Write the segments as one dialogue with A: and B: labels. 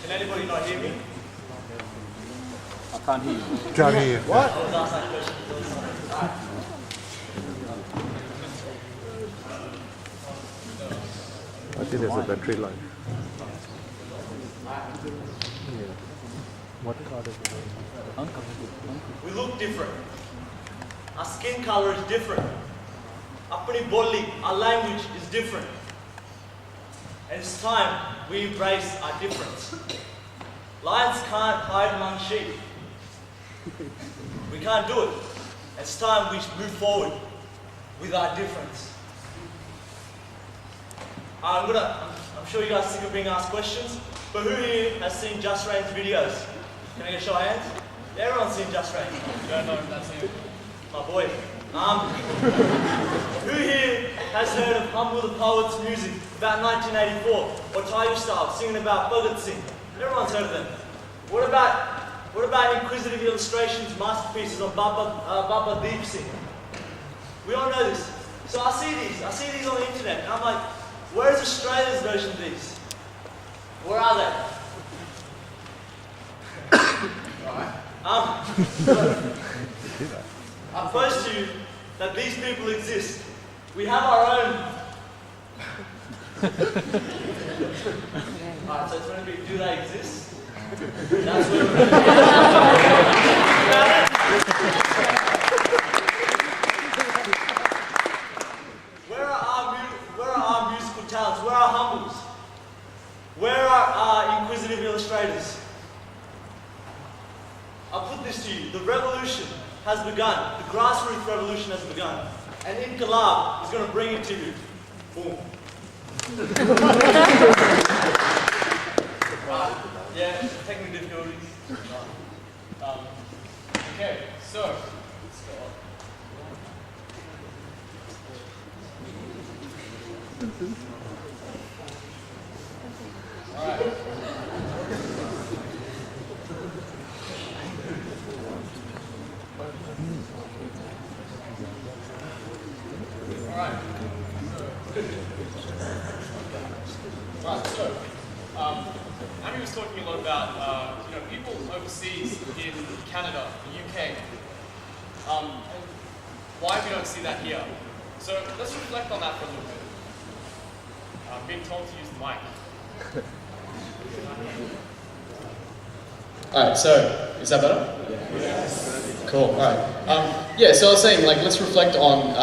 A: Can anybody not hear me?
B: I can't hear you.
C: Can't hear you.
A: What? I was asked that question.
C: I think there's a battery life. Yeah. What card is it?
A: We look different. Our skin color is different. Apni boli, our language is different. And it's time we embrace our difference. Lions can't hide among sheep. We can't do it. It's time we move forward with our difference. I'm sure you guys are sick of being asked questions, but who here has seen Just Rain's videos? Can I get a show of hands? Everyone's seen Just Rain. No, that's him. My boy. Who here has heard of Humble the Poet's music about 1984 or Tiger Style singing about Bhagat Singh? Everyone's heard of them. What about Inquisitive Illustrations masterpieces on Baba Deep Singh? We all know this. So I see these on the internet, and I'm like, where's Australia's version of these? Where are they? I propose to you that these people exist. We have our own. Alright, so it's going to be, do they exist? That's where we're going to be. Where are our musical talents? Where are our humbles? Where are our inquisitive illustrators? I'll put this to you. The revolution has begun. The grassroots revolution has begun. And InKelab is going to bring it to you. Boom. Yeah, technical difficulties.
D: Okay, so let's go on. All right. Amy was talking a lot about people overseas in Canada, the UK, and why we don't see that here. So let's reflect on that for a little bit. I'm being told to use the mic. All right, so is that better? Yes. Cool. All right. Yeah. So I was saying, let's reflect on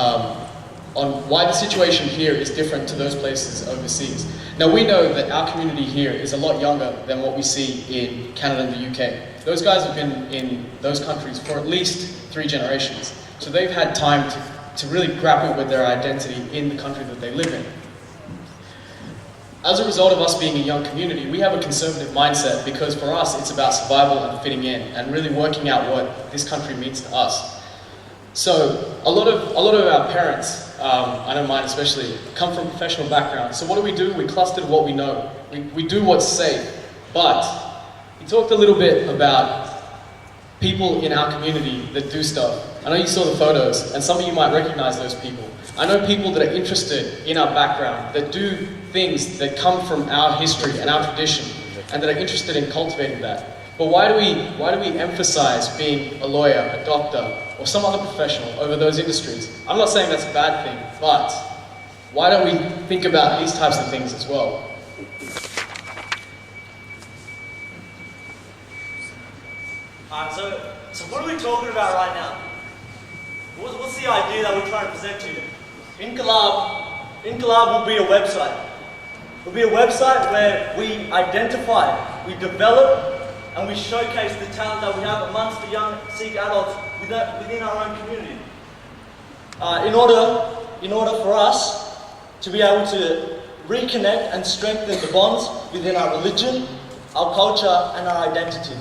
D: why the situation here is different to those places overseas. Now we know that our community here is a lot younger than what we see in Canada and the UK. Those guys have been in those countries for at least 3 generations. So they've had time to really grapple with their identity in the country that they live in. As a result of us being a young community, we have a conservative mindset because for us it's about survival and fitting in and really working out what this country means to us. So a lot of our parents, I know mine especially, come from professional backgrounds. So what do? We clustered what we know. We do what's safe. But we talked a little bit about people in our community that do stuff. I know you saw the photos, and some of you might recognize those people. I know people that are interested in our background, that do things that come from our history and our tradition, and that are interested in cultivating that. But why do we emphasize being a lawyer, a doctor, or some other professional over those industries? I'm not saying that's a bad thing, but why don't we think about these types of things as well?
A: Alright, so what are we talking about right now? What's the idea that we're trying to present to you? InKelab will be a website. It will be a website where we identify, we develop, and we showcase the talent that we have amongst the young Sikh adults within our own community. In order for us to be able to reconnect and strengthen the bonds within our religion, our culture, and our identity.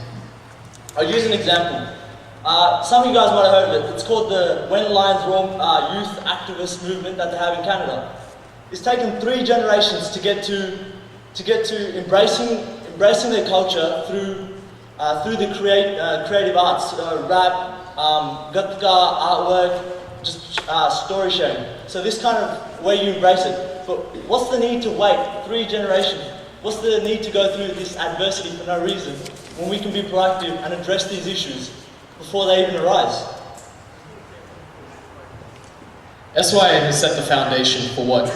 A: I'll use an example. Some of you guys might have heard of it. It's called the When Lions Roar youth activist movement that they have in Canada. It's taken 3 generations to get to embracing their culture through the creative arts, rap, gatka, artwork, just story sharing. So this kind of way you embrace it. but what's the need to wait 3 generations? What's the need to go through this adversity for no reason when we can be proactive and address these issues before they even arise?
D: SYA has set the foundation for what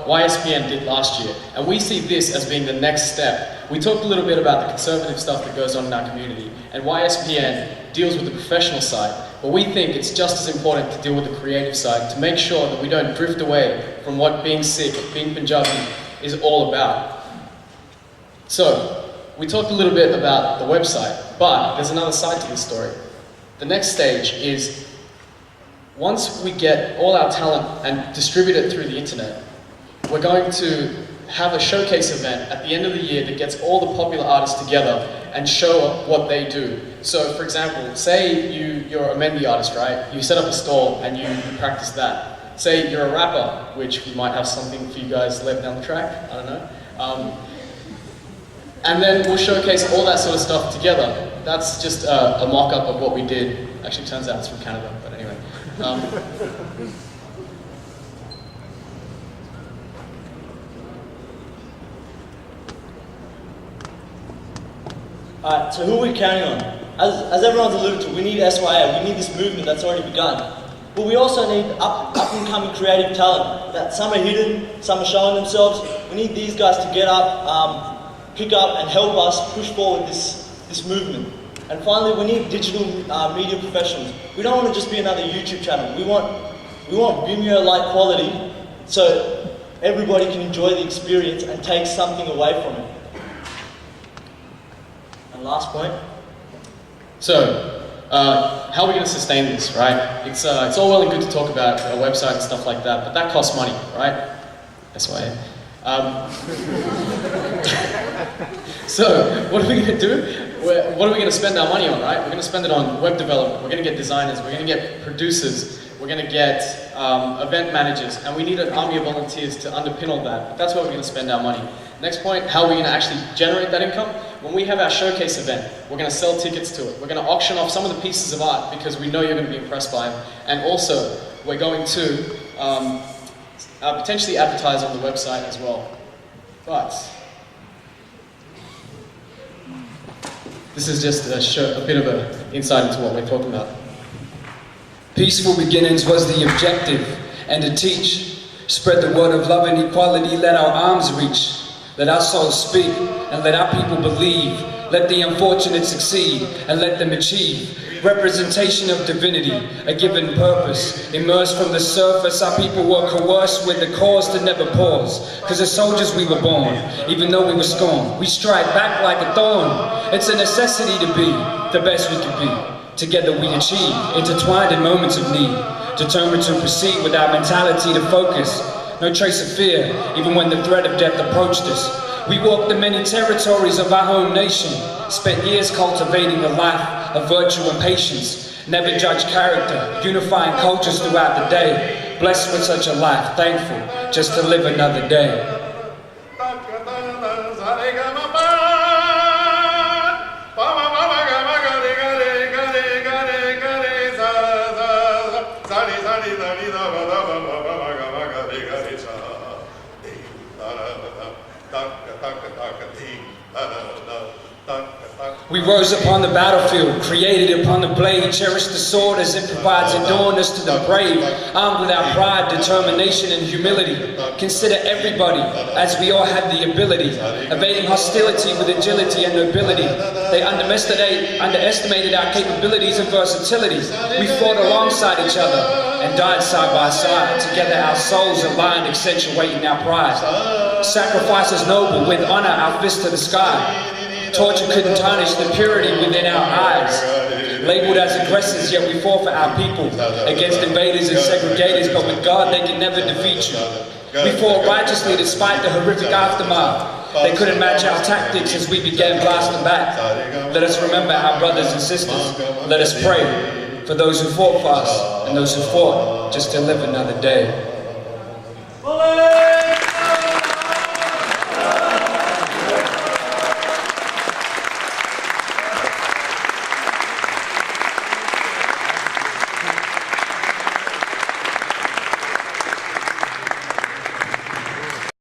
D: YSPN did last year, and we see this as being the next step. We talked a little bit about the conservative stuff that goes on in our community, and YSPN deals with the professional side, but we think it's just as important to deal with the creative side to make sure that we don't drift away from what being Sikh, being Punjabi is all about. So, we talked a little bit about the website, but there's another side to this story. The next stage is, once we get all our talent and distribute it through the internet, we're going to have a showcase event at the end of the year that gets all the popular artists together and show what they do. So, for example, say you're a Mendi artist, right? You set up a stall and you practice that. Say you're a rapper, which we might have something for you guys later down the track, I don't know. And then we'll showcase all that sort of stuff together. That's just a mock-up of what we did. Actually, turns out it's from Canada, but anyway.
A: Alright, so who are we counting on? As everyone's alluded to, we need SYA, we need this movement that's already begun. But we also need up-and-coming creative talent. That some are hidden, some are showing themselves. We need these guys to get up, pick up and help us push forward this movement. And finally, we need digital media professionals. We don't want to just be another YouTube channel. We want Vimeo-like quality so everybody can enjoy the experience and take something away from it. And last point.
D: So, how are we going to sustain this, right? It's all well and good to talk about a website and stuff like that, but that costs money, right? That's why. So, what are we going to do? What are we going to spend our money on, right? We're going to spend it on web development, we're going to get designers, we're going to get producers, we're going to get event managers, and we need an army of volunteers to underpin all that. But that's where we're going to spend our money. Next point, how are we going to actually generate that income? When we have our showcase event, we're going to sell tickets to it. We're going to auction off some of the pieces of art because we know you're going to be impressed by them. And also, we're going to potentially advertise on the website as well. But this is just a bit of an insight into what we're talking about.
B: Peaceful beginnings was the objective, and to teach, spread the word of love and equality, let our arms reach, let our souls speak, and let our people believe, let the unfortunate succeed, and let them achieve. Representation of divinity, a given purpose. Immersed from the surface, our people were coerced with the cause to never pause. Cause as soldiers we were born, even though we were scorned. We strike back like a thorn. It's a necessity to be the best we can be. Together we achieve, intertwined in moments of need. Determined to proceed with our mentality to focus. No trace of fear, even when the threat of death approached us. We walked the many territories of our home nation. Spent years cultivating a life of virtue and patience. Never judge character, unifying cultures throughout the day. Blessed with such a life, thankful just to live another day. We rose upon the battlefield, created upon the blade, cherished the sword as it provides endurance to the brave, armed with our pride, determination, and humility. Consider everybody, as we all had the ability, evading hostility with agility and nobility. They underestimated our capabilities and versatility. We fought alongside each other and died side by side. Together our souls aligned, accentuating our pride. Sacrifice is noble, with honor our fist to the sky. Torture couldn't tarnish the purity within our eyes. Labeled as aggressors, yet we fought for our people. Against invaders and segregators, but with God they can never defeat you. We fought righteously despite the horrific aftermath. They couldn't match our tactics as we began blasting back. Let us remember our brothers and sisters. Let us pray for those who fought for us and those who fought just to live another day.